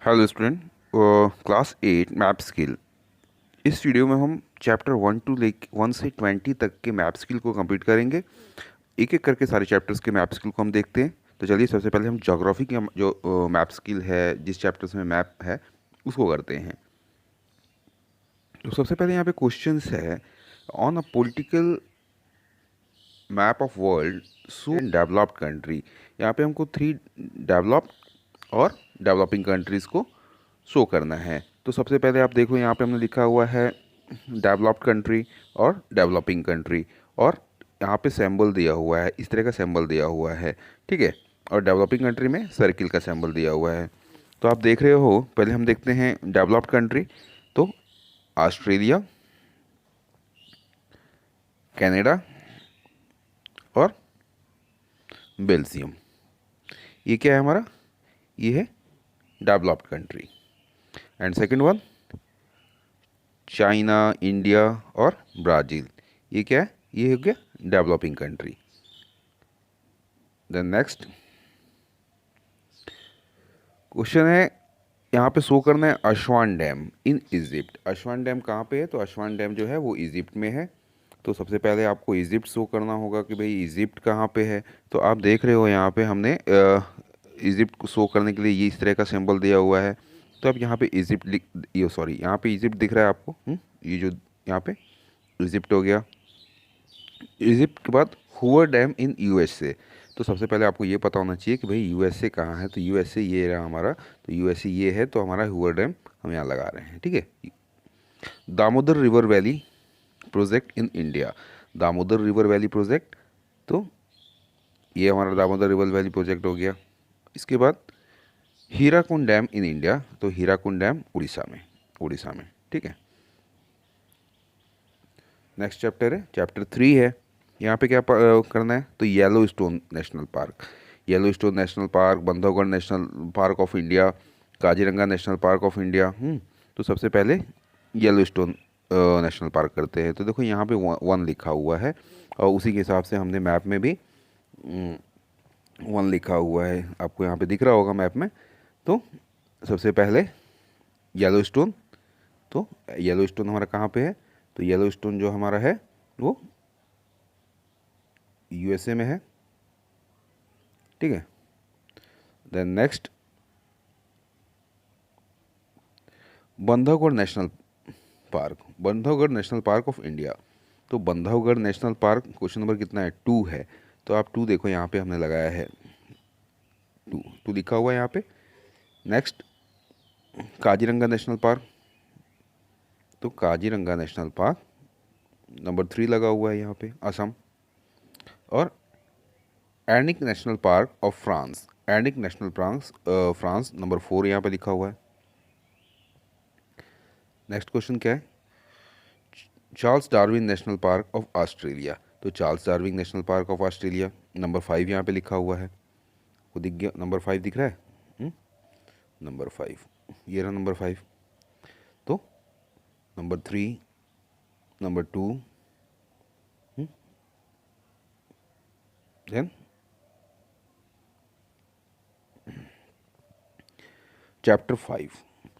Hello student, class 8 map skill. इस video में हम चैप्टर 1 से 20 तक के मैप स्किल को कंप्लीट करेंगे। एक एक करके सारे चैप्टर्स के मैप स्किल को हम देखते हैं। तो चलिए सबसे पहले हम ज्योग्राफी की जो मैप स्किल है, जिस चैप्टर्स में मैप है, उसको करते हैं। तो सबसे पहले यहाँ पे क्वेश्चंस है, on a political map of world so developed country. यहाँ पे हमको 3 डेवलप्ड और डेवलपिंग कंट्रीज़ को शो करना है। तो सबसे पहले आप देखो, यहाँ पे हमने लिखा हुआ है डेवलप्ड कंट्री और डेवलपिंग कंट्री, और यहाँ पे सिंबल दिया हुआ है, इस तरह का सिंबल दिया हुआ है, ठीक है। और डेवलपिंग कंट्री में सर्किल का सिंबल दिया हुआ है। तो आप देख रहे हो, पहले हम देखते हैं डेवलप्ड कंट्री। तो ऑस्ट्रेलिया, कनाडा और बेल्जियम, ये क्या है हमारा? ये है developed country. And second one, China, India और ब्राज़ील, ये क्या है? ये हो गया developing country. Then next question है, यहाँ पे शो करना है Aswan dam in Egypt. Aswan dam कहाँ पे है? तो असवान डैम जो है वो इजिप्ट में है। तो सबसे पहले आपको इजिप्ट शो करना होगा कि भाई इजिप्ट कहाँ पे है। तो आप देख रहे हो, यहाँ पे हमने इजिप्ट को शो करने के लिए ये इस तरह का सिंबल दिया हुआ है। तो अब यहाँ पे इजिप्ट ये सॉरी, यहाँ पे इजिप्ट दिख रहा है आपको। ये जो यहाँ पे इजिप्ट हो गया। इजिप्ट के बाद हूवर डैम इन यूएसए। तो सबसे पहले आपको ये पता होना चाहिए कि भाई यूएसए कहाँ है। तो यूएसए ये रहा हमारा। तो यूएसए ये है, तो हमारा हूवर डैम हम यहाँ लगा रहे हैं, ठीक है। Damodar river valley project in India, Damodar river valley project. तो ये हमारा दामोदर रिवर वैली प्रोजेक्ट हो गया। इसके बाद हीराकुंड डैम इन इंडिया। तो हीराकुंड डैम उड़ीसा में, ठीक है। नेक्स्ट चैप्टर है चैप्टर 3 है। यहाँ पे क्या करना है? तो yellow stone national park, yellow stone national park, Bandhavgarh national park of India, Kaziranga national park of India. तो सबसे पहले येलो स्टोन नेशनल पार्क करते हैं। तो देखो यहाँ पे 1 लिखा हुआ है, और उसी के हिसाब से हमने मैप में भी 1 लिखा हुआ है, आपको यहाँ पे दिख रहा होगा मैप में। तो सबसे पहले येलो स्टोन। तो येलो स्टोन हमारा कहाँ पे है? तो येलो स्टोन जो हमारा है वो यूएसए में है, ठीक है। Then next Bandhavgarh national park, Bandhavgarh national park of India. तो Bandhavgarh national park question number कितना है? 2 है। तो आप 2 देखो, यहाँ पे हमने लगाया है 2 लिखा हुआ है यहाँ पे। Next Kaziranga national park. तो काजीरंगा नेशनल पार्क नंबर 3 लगा हुआ है यहाँ पे, असम। और एनिक नेशनल पार्क ऑफ फ्रांस, एनिक नेशनल पार्क फ्रांस नंबर 4 यहाँ पे लिखा हुआ है। नेक्स्ट क्वेश्चन क्या है? Charles Darwin national park of Australia. तो Charles Darwin national park of Australia number 5 यहाँ पे लिखा हुआ है, वो दिख गया, नंबर 5 दिख रहा है। नंबर 5, ये रहा नंबर 5। तो number 3, number 2, then chapter 5।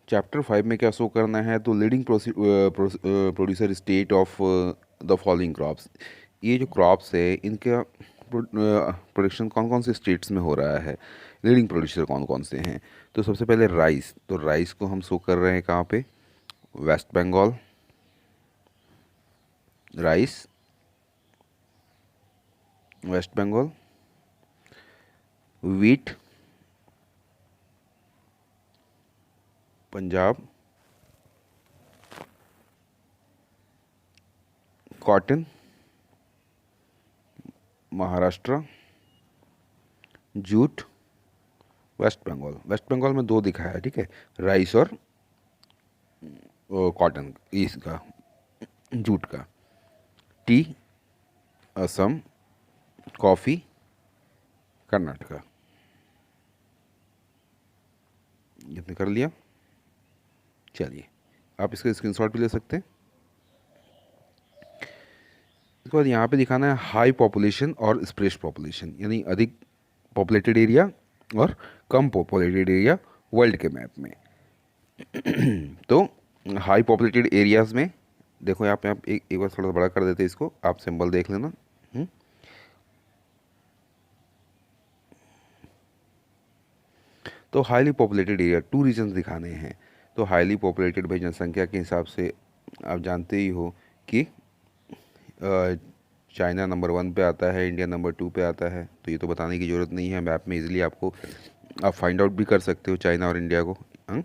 Chapter 5 में क्या शो करना है? तो leading producer state of the following crops. ये जो क्रॉप्स है, इनका प्रोडक्शन कौन कौन से स्टेट्स में हो रहा है, लीडिंग प्रोड्यूसर कौन कौन से हैं? तो सबसे पहले राइस। तो राइस को हम शो कर रहे हैं कहाँ पे? West Bengal, rice West Bengal. Wheat Punjab, cotton Maharashtra, jute West Bengal. West Bengal में 2 दिखाया है, ठीक है, राइस और कॉटन, इसका जूट का। T Assam, coffee Karnataka. इतने कर लिया। चलिए, आप इसका स्क्रीनशॉट भी ले सकते हैं। इसके बाद यहाँ पे दिखाना है हाई पॉपुलेशन और स्प्रेस पॉपुलेशन, यानी अधिक पॉपुलेटेड एरिया और कम पॉपुलेटेड एरिया वर्ल्ड के मैप में। तो हाई पॉपुलेटेड एरियाज़ में देखो यहाँ पे, आप एक बार थोड़ा सा बड़ा कर देते हैं इसको, आप सिंबल देख लेना। तो highly populated area, two reasons दिखाने हैं। तो हाईली पॉपुलेटेड भाई जनसंख्या के हिसाब से आप जानते ही हो कि चाइना नंबर 1 पे आता है, इंडिया नंबर 2 पे आता है, तो ये तो बताने की ज़रूरत नहीं है, मैप में इजीली आपको आप फाइंड आउट भी कर सकते हो चाइना और इंडिया को। हाँ?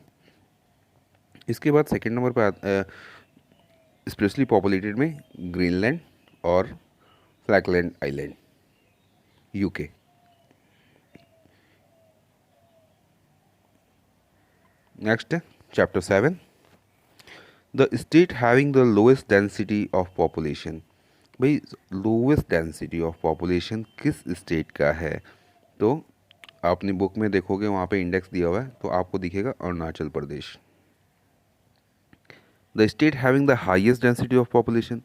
इसके बाद सेकंड नंबर पे स्पेशली पॉपुलेटेड में ग्रीनलैंड और Falkland island, UK. Next chapter 7, the state having the lowest density of population. भाई लोएस्ट डेंसिटी ऑफ पॉपुलेशन किस स्टेट का है? तो आपने बुक में देखोगे वहाँ पे इंडेक्स दिया हुआ है, तो आपको दिखेगा Arunachal Pradesh. The state having the highest density of population,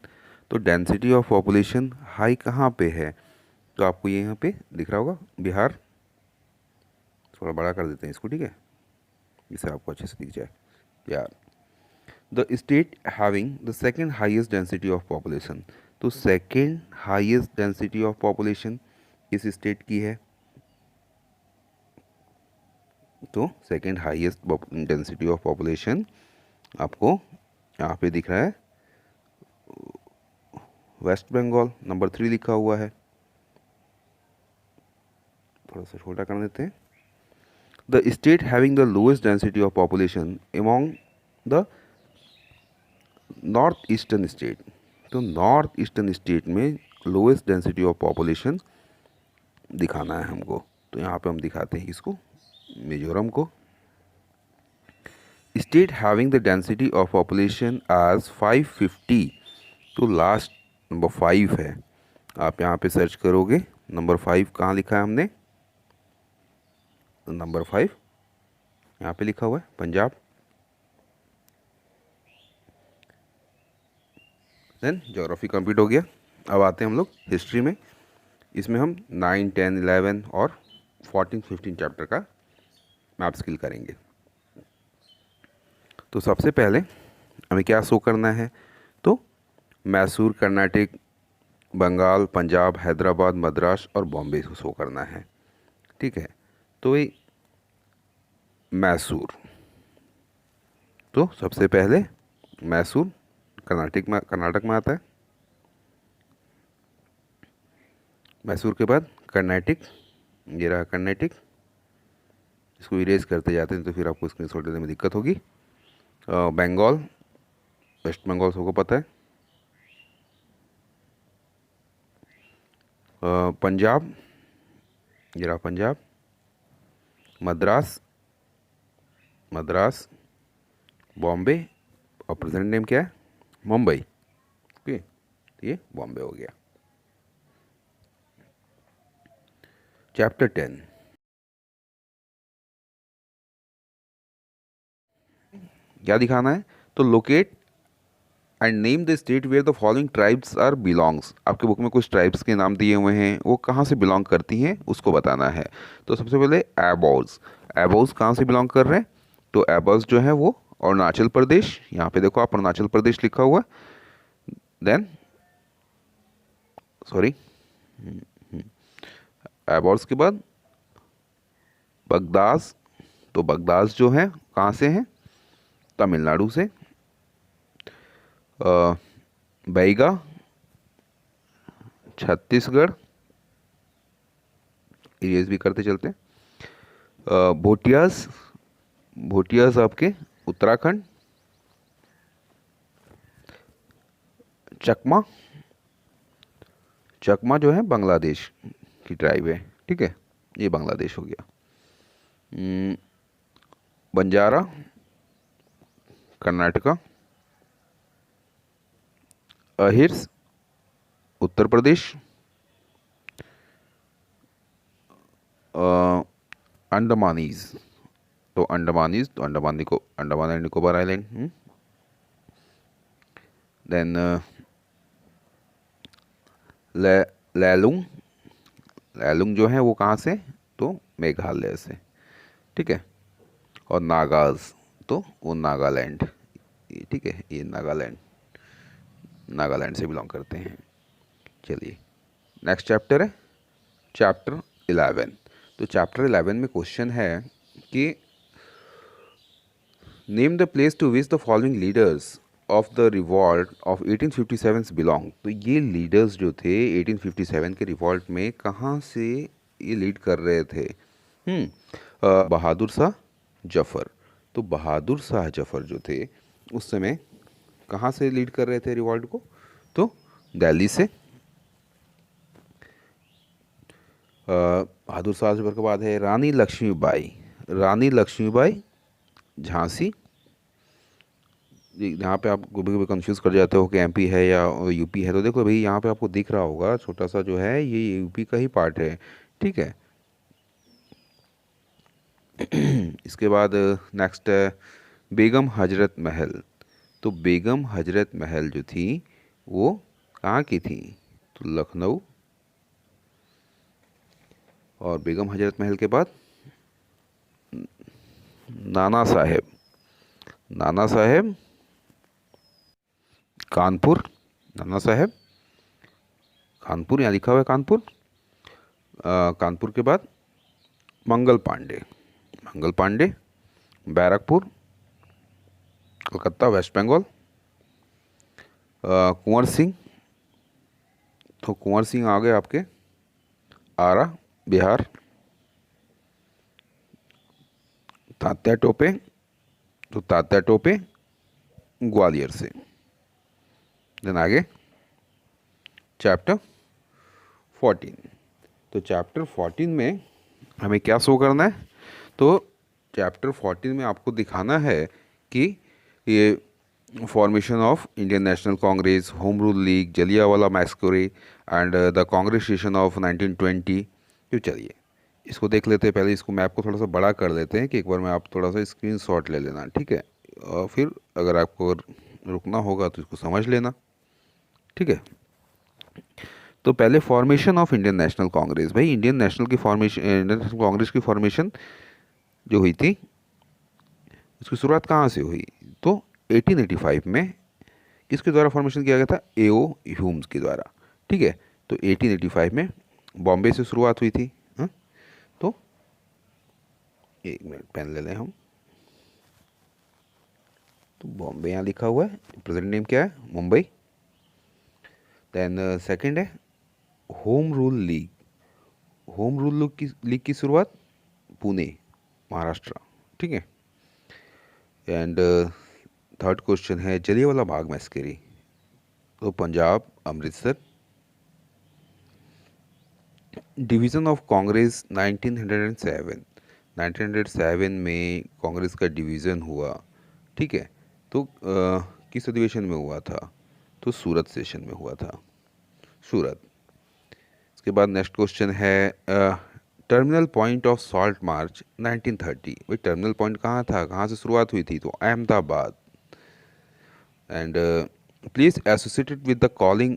तो डेंसिटी ऑफ पॉपुलेशन हाई कहाँ पे है? तो आपको ये यहाँ पे दिख रहा होगा, बिहार। थोड़ा बड़ा कर देते हैं इसको, ठीक है, जिससे आपको अच्छे से दिख जाए यार। The state having the second highest density of population, तो second highest density of population किस स्टेट की है? तो second highest density of population आपको यहाँ पे दिख रहा है, वेस्ट बंगाल, नंबर 3 लिखा हुआ है। थोड़ा सा छोटा कर देते हैं। The state having the lowest density of population among the north eastern state, तो नॉर्थ ईस्टर्न स्टेट में लोएस्ट डेंसिटी ऑफ पॉपुलेशन दिखाना है हमको। तो यहाँ पे हम दिखाते हैं इसको, मिजोरम को। State having the density of population as 550, तो लास्ट नंबर 5 है। आप यहाँ पे सर्च करोगे नंबर 5 कहाँ लिखा है हमने, नंबर 5 यहाँ पे लिखा हुआ है, पंजाब। देन ज्योग्राफी कंप्लीट हो गया। अब आते हैं हम लोग हिस्ट्री में। इसमें हम 9, 10, 11 और 14, 15 चैप्टर का मैप स्किल करेंगे। तो सबसे पहले हमें क्या शो करना है? तो मैसूर, कर्नाटक, बंगाल, पंजाब, हैदराबाद, मद्रास और बॉम्बे को शो करना है, ठीक है। तो ये मैसूर, तो सबसे पहले मैसूर कर्नाटक में आता है। मैसूर के बाद कर्नाटक, ये रहा कर्नाटक। इसको इरेज करते जाते हैं तो फिर आपको स्क्रीनशॉट लेने में दिक्कत होगी। बंगाल, वेस्ट बंगाल सबको पता है। पंजाब, ये रहा पंजाब। मद्रास, बॉम्बे, और प्रेजेंट नेम क्या है? मुंबई। ओके, ये बॉम्बे हो गया। चैप्टर 10, क्या दिखाना है? तो locate and name the state where the following tribes are belongs. आपके बुक में कुछ ट्राइब्स के नाम दिए हुए हैं, वो कहाँ से बिलोंग करती हैं उसको बताना है। तो सबसे पहले एबोज कहाँ से बिलोंग कर रहे हैं? तो एबोज जो है वो अरुणाचल प्रदेश, यहाँ पे देखो आप अरुणाचल प्रदेश लिखा हुआ। देन सॉरी, एबोज के बाद बगदास, तो बगदास जो है कहाँ से हैं? तमिलनाडु से। बैगा, छत्तीसगढ़, इरेज भी करते चलते हैं। भोटियाज आपके उत्तराखंड। चकमा जो है बांग्लादेश की ट्राइब है, ठीक है, ये बांग्लादेश हो गया। बंजारा, कर्नाटका। अहिर्स, उत्तर प्रदेश। अंडमानीज, तो Andaman and Nicobar island. Then Lalung, Lalung जो है वो कहाँ से? तो मेघालय से, ठीक है। और नागाज, तो वो नागालैंड, ठीक है, ये नागालैंड से बिलोंग करते हैं। चलिए नेक्स्ट चैप्टर है चैप्टर 11। तो चैप्टर 11 में क्वेश्चन है कि name the place to which the following leaders of the revolt of 1857 belong. तो ये लीडर्स जो थे 1857 के रिवॉल्ट में कहाँ से ये लीड कर रहे थे? बहादुर शाह जफ़र। तो बहादुर शाह जफ़र जो थे उस समय कहाँ से लीड कर रहे थे रिवॉल्ट को? तो दिल्ली से। बहादुर शाह जफ़र के बाद है रानी लक्ष्मीबाई। रानी लक्ष्मीबाई झांसी। यहाँ पे आप कभी कभी कंफ्यूज कर जाते हो कि एमपी है या यूपी है, तो देखो भाई यहाँ पे आपको दिख रहा होगा छोटा सा जो है ये यूपी का ही पार्ट है, ठीक है। इसके बाद नेक्स्ट है बेगम हजरत महल। तो बेगम हजरत महल जो थी वो कहाँ की थी? तो लखनऊ। और बेगम हजरत महल के बाद नाना साहेब। नाना साहेब कानपुर। नाना साहेब कानपुर, यहाँ लिखा हुआ है कानपुर। कानपुर के बाद मंगल पांडे। मंगल पांडे बैरकपुर कलकत्ता वेस्ट बंगाल। कुंवर सिंह। तो कुंवर सिंह आ गए आपके आरा बिहार। तात्या टोपे। तो तात्या टोपे ग्वालियर से। देन आगे चैप्टर 14। तो चैप्टर 14 में हमें क्या शो करना है? तो चैप्टर 14 में आपको दिखाना है कि ये formation of Indian national Congress, home rule league, Jallianwala massacre and the Congress session of 1920। तो चलिए इसको देख लेते हैं। पहले इसको मैप को थोड़ा सा बड़ा कर लेते हैं कि एक बार में आप थोड़ा सा स्क्रीनशॉट ले लेना, ठीक है। और फिर अगर आपको रुकना होगा तो इसको समझ लेना, ठीक है। तो पहले formation of Indian national Congress. भाई इंडियन नेशनल की फॉर्मेशन, इंडियन नेशनल कांग्रेस की फॉर्मेशन जो हुई थी उसकी शुरुआत कहाँ से हुई? तो 1885 में किसके द्वारा फॉर्मेशन किया गया था? एओ ह्यूम्स के द्वारा, ठीक है। तो 1885 में बॉम्बे से शुरुआत हुई थी। हाँ? तो एक मिनट पेन ले लें हम। तो बॉम्बे यहाँ लिखा हुआ है, प्रेजेंट नेम क्या है? मुंबई। देन सेकंड है home rule league. Home rule league की शुरुआत पुणे महाराष्ट्र, ठीक है। एंड थर्ड क्वेश्चन है जलियांवाला बाग मैस्करी। तो पंजाब अमृतसर। Division of Congress 1907। 1907 में कांग्रेस का डिवीज़न हुआ, ठीक है। तो किस अधिवेशन में हुआ था? तो सूरत सेशन में हुआ था, सूरत। इसके बाद नेक्स्ट क्वेश्चन है terminal point of salt march 1930। भाई टर्मिनल पॉइंट कहाँ था, कहाँ से शुरुआत हुई थी? तो Ahmedabad. And please associated with the calling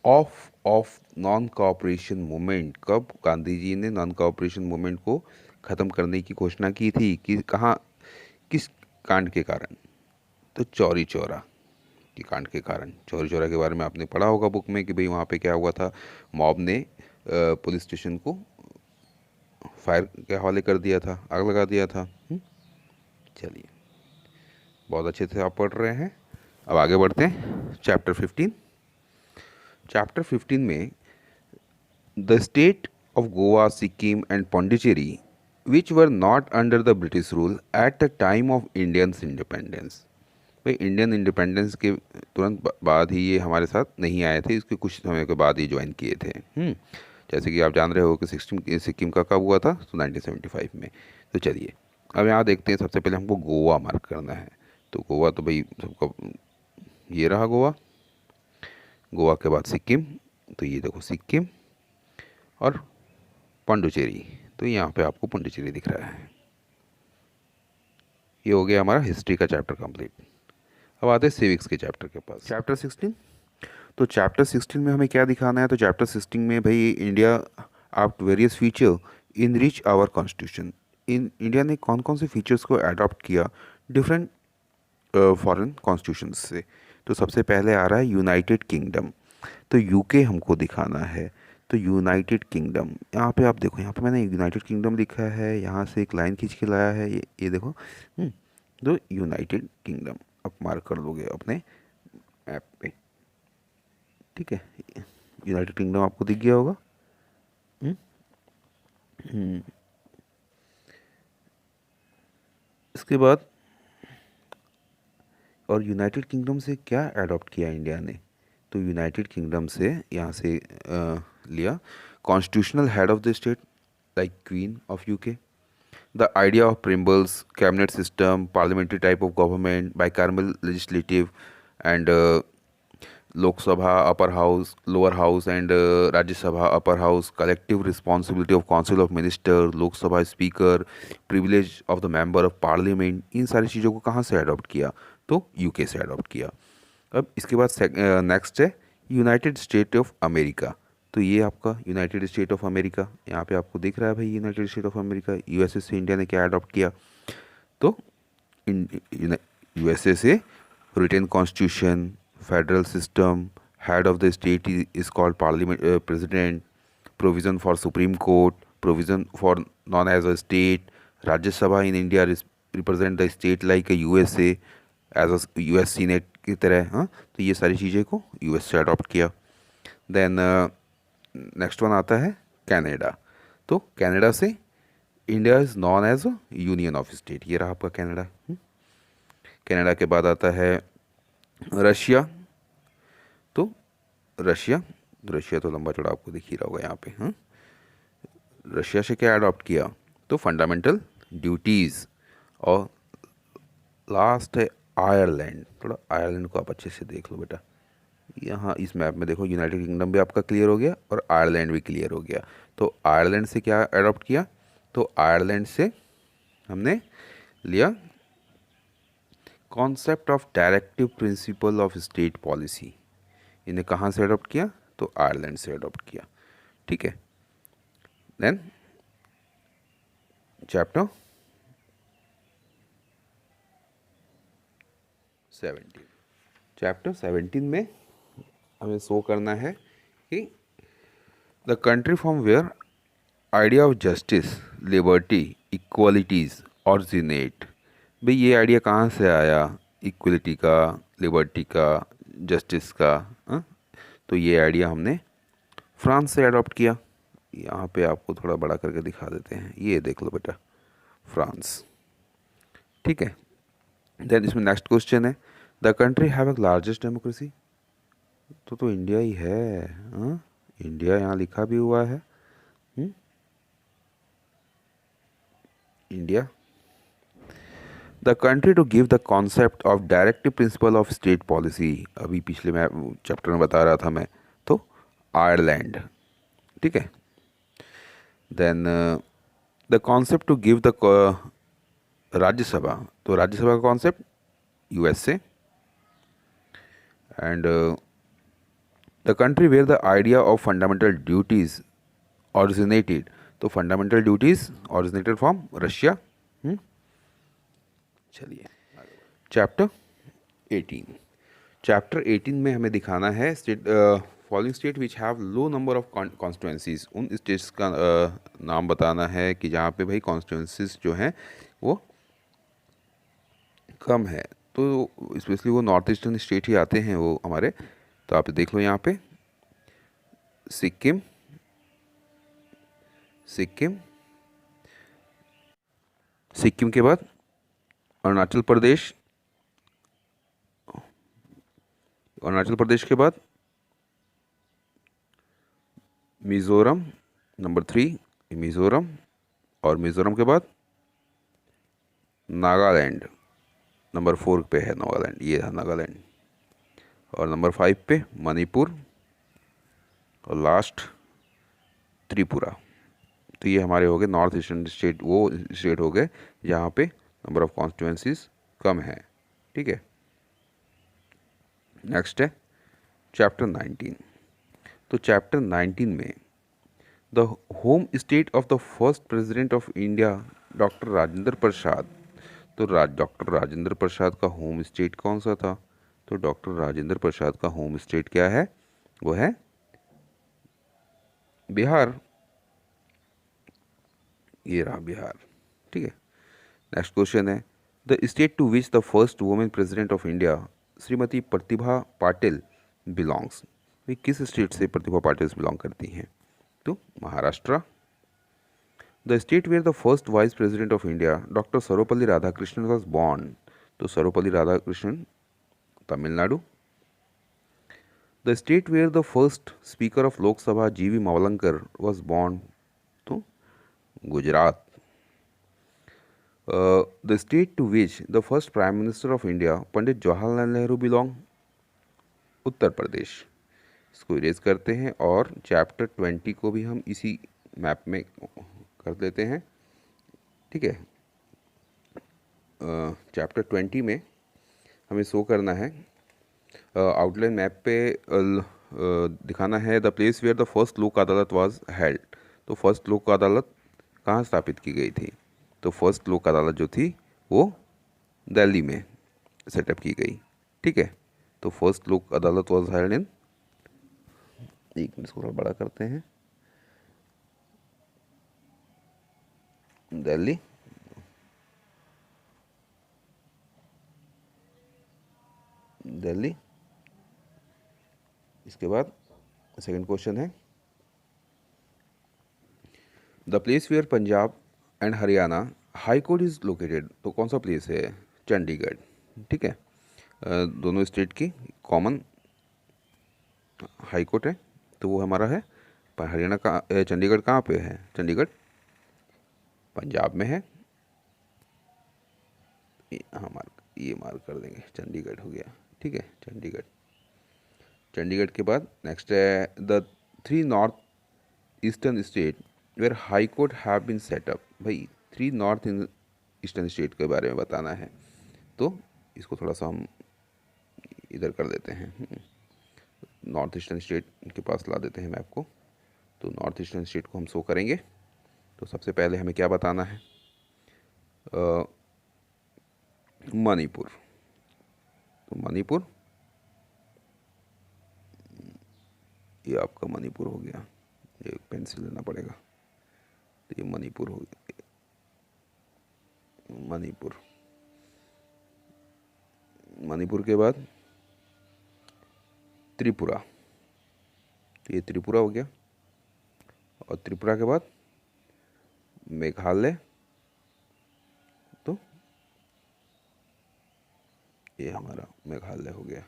of non cooperation movement. कब गांधी जी ने नॉन कोऑपरेशन मूवमेंट को ख़त्म करने की घोषणा की थी? कि कहाँ, किस कांड के कारण? तो चौरी चौरा के कांड के कारण। चौरी चौरा के बारे में आपने पढ़ा होगा बुक में कि भाई वहाँ पे क्या हुआ था, मॉब ने पुलिस स्टेशन को फायर के हवाले कर दिया था, आग लगा दिया था। चलिए बहुत अच्छे से आप पढ़ रहे हैं। अब आगे बढ़ते हैं चैप्टर 15। चैप्टर 15 में the state of Goa, Sikkim and Pondicherry which were not under the British rule at the time of Indians independence. भाई इंडियन इंडिपेंडेंस के तुरंत बाद ही ये हमारे साथ नहीं आए थे, इसके कुछ समय के बाद ही ज्वाइन किए थे। जैसे कि आप जान रहे हो कि सिक्किम का कब हुआ था? तो 1975 में। तो चलिए अब यहाँ देखते हैं। सबसे पहले हमको गोवा मार्क करना है। तो गोवा तो भाई सबका ये रहा गोवा। गोवा के बाद सिक्किम। तो ये देखो सिक्किम और पौंडीचेरी। तो यहाँ पे आपको पौंडीचेरी दिख रहा है। ये हो गया हमारा हिस्ट्री का चैप्टर कंप्लीट। अब आते हैं सिविक्स के चैप्टर के पास, चैप्टर 16। तो चैप्टर 16 में हमें क्या दिखाना है? तो चैप्टर 16 में भाई India after various feature enrich our constitution. India ने कौन कौन से फीचर्स को अडॉप्ट किया डिफरेंट फॉरेन कॉन्स्टिट्यूशंस से। तो सबसे पहले आ रहा है यूनाइटेड किंगडम। तो यूके हमको दिखाना है। तो यूनाइटेड किंगडम, यहाँ पे आप देखो, यहाँ पे मैंने यूनाइटेड किंगडम लिखा है, यहाँ से एक लाइन खींच के लाया है, ये देखो। तो यूनाइटेड किंगडम आप मार्क कर लोगे अपने ऐप पे, ठीक है। यूनाइटेड किंगडम आपको दिख गया होगा। हम्म, हम्म, इसके बाद और यूनाइटेड किंगडम से क्या अडॉप्ट किया इंडिया ने। तो यूनाइटेड किंगडम से यहाँ से लिया constitutional head of the state like queen of UK, the idea of Primble's cabinet system, parliamentary type of government, bicameral legislative, and Lok Sabha upper house, lower house, and Rajya Sabha upper house, collective responsibility of council of minister, Lok Sabha speaker, privilege of the member of parliament, इन सारी चीज़ों को कहाँ से adopt किया। तो UK से adopt किया। अब इसके बाद नेक्स्ट है यूनाइटेड स्टेट ऑफ अमेरिका। तो ये आपका यूनाइटेड स्टेट ऑफ अमेरिका, यहाँ पे आपको दिख रहा है भाई United State of America. USA से इंडिया ने क्या अडॉप्ट किया। तो यूएसए से written constitution, federal system, head of the state is called parliament president, provision for supreme court, provision for known as a state, Rajya Sabha in India represent the state like USA as a US senate की तरह। हाँ, तो ये सारी चीज़ें को US से adopt किया। देन नेक्स्ट वन आता है कनाडा। तो कनाडा से India is known as a union of state, ये रहा आपका कनाडा। कनाडा के बाद आता है रशिया। तो रशिया तो लंबा चौड़ा आपको दिख ही रहा होगा यहाँ पे। हाँ, रशिया से क्या अडॉप्ट किया। तो फंडामेंटल ड्यूटीज़। और लास्ट है आयरलैंड। थोड़ा आयरलैंड को आप अच्छे से देख लो बेटा, यहाँ इस मैप में देखो, यूनाइटेड किंगडम भी आपका क्लियर हो गया और आयरलैंड भी क्लियर हो गया। तो आयरलैंड से क्या अडॉप्ट किया। तो आयरलैंड से हमने लिया concept of directive principle of state policy. इन्हें कहाँ से अडॉप्ट किया। तो आयरलैंड से अडॉप्ट किया, ठीक है। देन चैप्टर 17, चैप्टर 17 में हमें शो करना है कि the country from where idea of justice, liberty, equalities originate. भाई ये आइडिया कहाँ से आया, इक्वलिटी का, लिबर्टी का, जस्टिस का। हाँ? तो ये आइडिया हमने फ्रांस से अडॉप्ट किया। यहाँ पे आपको थोड़ा बड़ा करके दिखा देते हैं, ये देख लो बेटा, फ्रांस, ठीक है। देन इसमें नेक्स्ट क्वेश्चन है the country have a largest democracy. तो इंडिया ही है। हाँ? इंडिया यहाँ लिखा भी हुआ है। India the country to give the concept of directive principle of state policy, अभी पिछले मैं चैप्टर में बता रहा था मैं। तो आयरलैंड, ठीक है। Then the concept to give the Rajya Sabha. तो राज्यसभा का concept USA. And the country where the idea of fundamental duties originated. तो fundamental duties originated from Russia. चलिए चैप्टर 18। चैप्टर 18 में हमें दिखाना है state following state which have low number of constituencies. उन states का नाम बताना है कि जहाँ पे भाई कॉन्स्टिट्यूंसीज जो हैं वो कम है। तो स्पेशली वो नॉर्थ ईस्टर्न स्टेट ही आते हैं वो हमारे। तो आप देख लो यहाँ पे सिक्किम, सिक्किम, सिक्किम के बाद अरुणाचल प्रदेश, अरुणाचल प्रदेश के बाद मिज़ोरम, नंबर 3 मिज़ोरम, और मिज़ोरम के बाद नागालैंड, नंबर 4 पे है नागालैंड, ये है नागालैंड। और नंबर 5 पे मणिपुर, और लास्ट त्रिपुरा। तो ये हमारे हो गए नॉर्थ ईस्टर्न स्टेट, वो स्टेट हो गए जहाँ पे नंबर ऑफ कॉन्स्टिट्यूंसीज कम है, ठीक है। नेक्स्ट है चैप्टर 19। तो चैप्टर 19 में the home state of the first president of India doctor Rajendra Prasad, तो डॉक्टर राजेंद्र प्रसाद का होम स्टेट कौन सा था? तो डॉक्टर राजेंद्र प्रसाद का होम स्टेट क्या है? वो है बिहार। ये रहा बिहार। ठीक है। नेक्स्ट क्वेश्चन है, the state to which the first women president of India Shrimati Pratibha Patil belongs. भाई किस स्टेट से प्रतिभा पाटिल बिलोंग करती हैं? तो Maharashtra. The state where the first vice president of India doctor Sarvepalli Radhakrishnan was born. तो Sarvepalli Radhakrishnan Tamil Nadu. The state where the first speaker of Lok Sabha G V Mavalankar was born. तो Gujarat. The state to which the first prime minister of India Pandit Jawaharlal Nehru belong. Uttar Pradesh. इसको erase करते हैं और chapter 20 को भी हम इसी मैप में कर देते हैं। ठीक है। चैप्टर 20 में हमें शो करना है, आउटलाइन मैप पे दिखाना है the place where the first Lok Adalat was held. तो फर्स्ट लोक अदालत कहाँ स्थापित की गई थी? तो फर्स्ट लोक अदालत जो थी वो दिल्ली में सेटअप की गई। ठीक है। तो first Lok Adalat was held in, एक मिनट थोड़ा बड़ा करते हैं, दिल्ली। दिल्ली। इसके बाद सेकंड क्वेश्चन है, the place where Punjab and Haryana high court is located. तो कौन सा प्लेस है? चंडीगढ़। ठीक है। दोनों स्टेट की कॉमन हाई कोर्ट है, तो वो हमारा है हरियाणा का। चंडीगढ़ कहाँ पे है? चंडीगढ़ पंजाब में है। हाँ ये मार्क कर देंगे, चंडीगढ़ हो गया। ठीक है, चंडीगढ़। चंडीगढ़ के बाद नेक्स्ट है the 3 north eastern state where high court have been set up. भाई 3 नॉर्थ ईस्टर्न स्टेट के बारे में बताना है, तो इसको थोड़ा सा हम इधर कर देते हैं, नॉर्थ ईस्टर्न स्टेट के पास ला देते हैं मैप को। तो नॉर्थ ईस्टर्न स्टेट को हम शो करेंगे। तो सबसे पहले हमें क्या बताना है? मणिपुर। तो मणिपुर, ये आपका मणिपुर हो गया। ये पेंसिल लेना पड़ेगा। तो ये मणिपुर हो गया, मणिपुर। मणिपुर के बाद त्रिपुरा, तो ये त्रिपुरा हो गया। और त्रिपुरा के बाद मेघालय, तो ये हमारा मेघालय हो गया।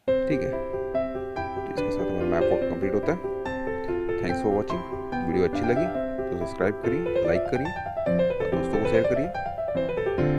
ठीक है। तो इसके साथ हमारा मैप वर्क कंप्लीट होता है। Thanks for watching. वीडियो अच्छी लगी तो सब्सक्राइब करिए, लाइक करिए और दोस्तों को शेयर करिए।